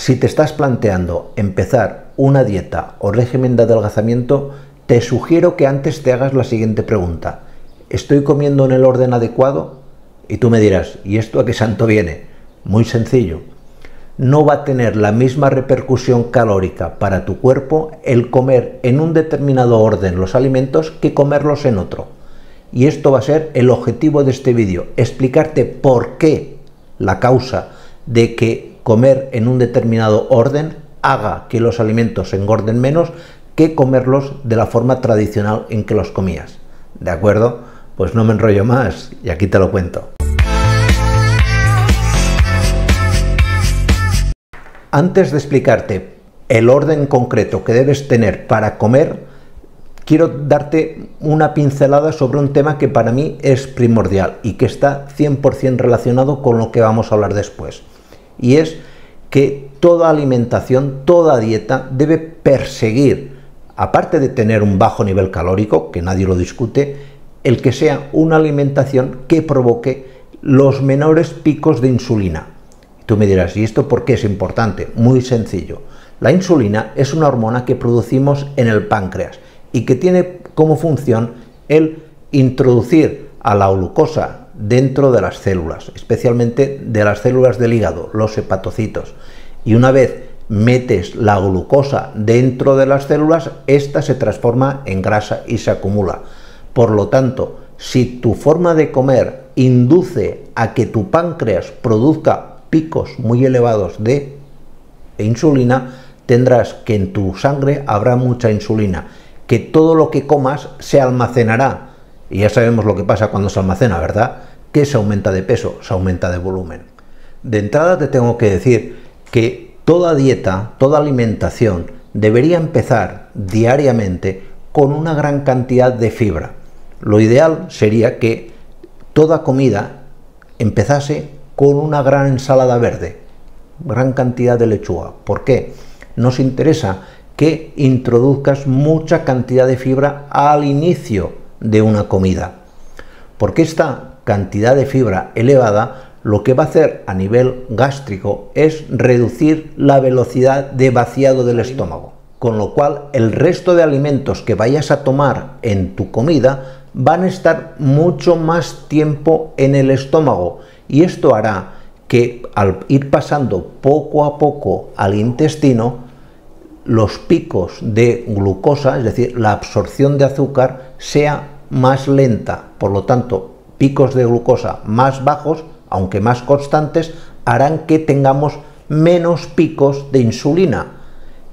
Si te estás planteando empezar una dieta o régimen de adelgazamiento, te sugiero que antes te hagas la siguiente pregunta. ¿Estoy comiendo en el orden adecuado? Y tú me dirás, ¿y esto a qué santo viene? Muy sencillo. No va a tener la misma repercusión calórica para tu cuerpo el comer en un determinado orden los alimentos que comerlos en otro. Y esto va a ser el objetivo de este vídeo, explicarte por qué la causa de que comer en un determinado orden haga que los alimentos se engorden menos que comerlos de la forma tradicional en que los comías. ¿De acuerdo? Pues no me enrollo más y aquí te lo cuento. Antes de explicarte el orden concreto que debes tener para comer, quiero darte una pincelada sobre un tema que para mí es primordial y que está 100% relacionado con lo que vamos a hablar después. Y es que toda alimentación, toda dieta debe perseguir, aparte de tener un bajo nivel calórico, que nadie lo discute, el que sea una alimentación que provoque los menores picos de insulina. Tú me dirás, ¿y esto por qué es importante? Muy sencillo. La insulina es una hormona que producimos en el páncreas y que tiene como función el introducir a la glucosa dentro de las células, especialmente de las células del hígado, los hepatocitos. Y una vez metes la glucosa dentro de las células, esta se transforma en grasa y se acumula. Por lo tanto, si tu forma de comer induce a que tu páncreas produzca picos muy elevados de insulina, tendrás que en tu sangre habrá mucha insulina, que todo lo que comas se almacenará. Y ya sabemos lo que pasa cuando se almacena, ¿verdad? Que se aumenta de peso, se aumenta de volumen. De entrada te tengo que decir que toda dieta, toda alimentación debería empezar diariamente con una gran cantidad de fibra. Lo ideal sería que toda comida empezase con una gran ensalada verde, gran cantidad de lechuga. ¿Por qué? Nos interesa que introduzcas mucha cantidad de fibra al inicio de una comida, porque esta cantidad de fibra elevada lo que va a hacer a nivel gástrico es reducir la velocidad de vaciado del estómago, con lo cual el resto de alimentos que vayas a tomar en tu comida van a estar mucho más tiempo en el estómago, y esto hará que al ir pasando poco a poco al intestino, los picos de glucosa, es decir, la absorción de azúcar, sea más lenta. Por lo tanto, picos de glucosa más bajos, aunque más constantes, harán que tengamos menos picos de insulina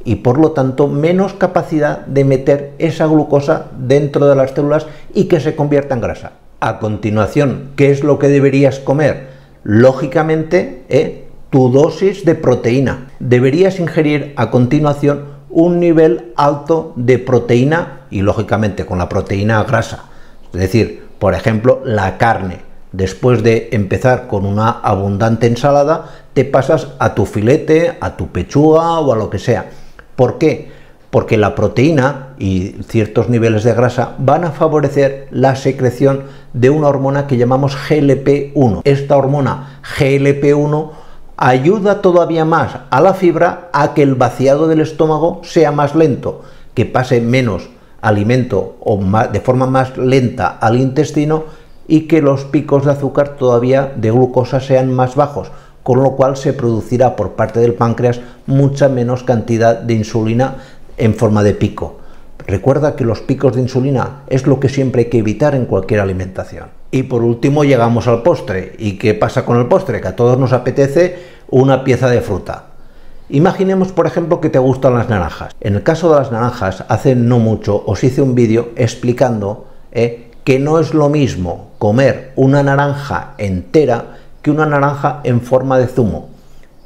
y por lo tanto menos capacidad de meter esa glucosa dentro de las células y que se convierta en grasa. A continuación, ¿qué es lo que deberías comer? Lógicamente, tu dosis de proteína. Deberías ingerir a continuación un nivel alto de proteína y lógicamente con la proteína grasa. Es decir, por ejemplo, la carne. Después de empezar con una abundante ensalada, te pasas a tu filete, a tu pechuga o a lo que sea. ¿Por qué? Porque la proteína y ciertos niveles de grasa van a favorecer la secreción de una hormona que llamamos GLP-1. Esta hormona GLP-1 ayuda todavía más a la fibra a que el vaciado del estómago sea más lento, que pase menos alimento o de forma más lenta al intestino y que los picos de azúcar todavía de glucosa sean más bajos, con lo cual se producirá por parte del páncreas mucha menos cantidad de insulina en forma de pico. Recuerda que los picos de insulina es lo que siempre hay que evitar en cualquier alimentación. Y por último llegamos al postre. ¿Y qué pasa con el postre? Que a todos nos apetece una pieza de fruta. Imaginemos, por ejemplo, que te gustan las naranjas. En el caso de las naranjas, hace no mucho os hice un vídeo explicando que no es lo mismo comer una naranja entera que una naranja en forma de zumo.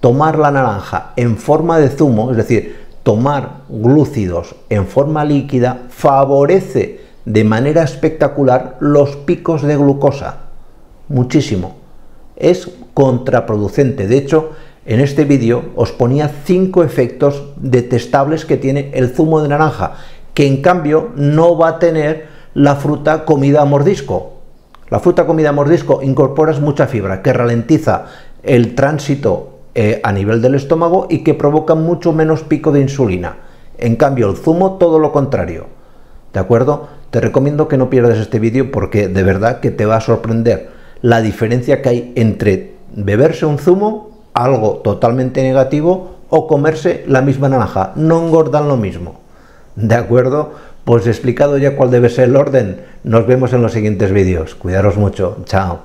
Tomar la naranja en forma de zumo, es decir, tomar glúcidos en forma líquida, favorece de manera espectacular los picos de glucosa. Muchísimo. Es contraproducente. De hecho, en este vídeo os ponía 5 efectos detestables que tiene el zumo de naranja, que en cambio no va a tener la fruta comida a mordisco. La fruta comida a mordisco incorporas mucha fibra que ralentiza el tránsito a nivel del estómago y que provocan mucho menos pico de insulina. En cambio, el zumo, todo lo contrario. ¿De acuerdo? Te recomiendo que no pierdas este vídeo porque de verdad que te va a sorprender la diferencia que hay entre beberse un zumo, algo totalmente negativo, o comerse la misma naranja. No engordan lo mismo. ¿De acuerdo? Pues he explicado ya cuál debe ser el orden. Nos vemos en los siguientes vídeos. Cuidaros mucho. Chao.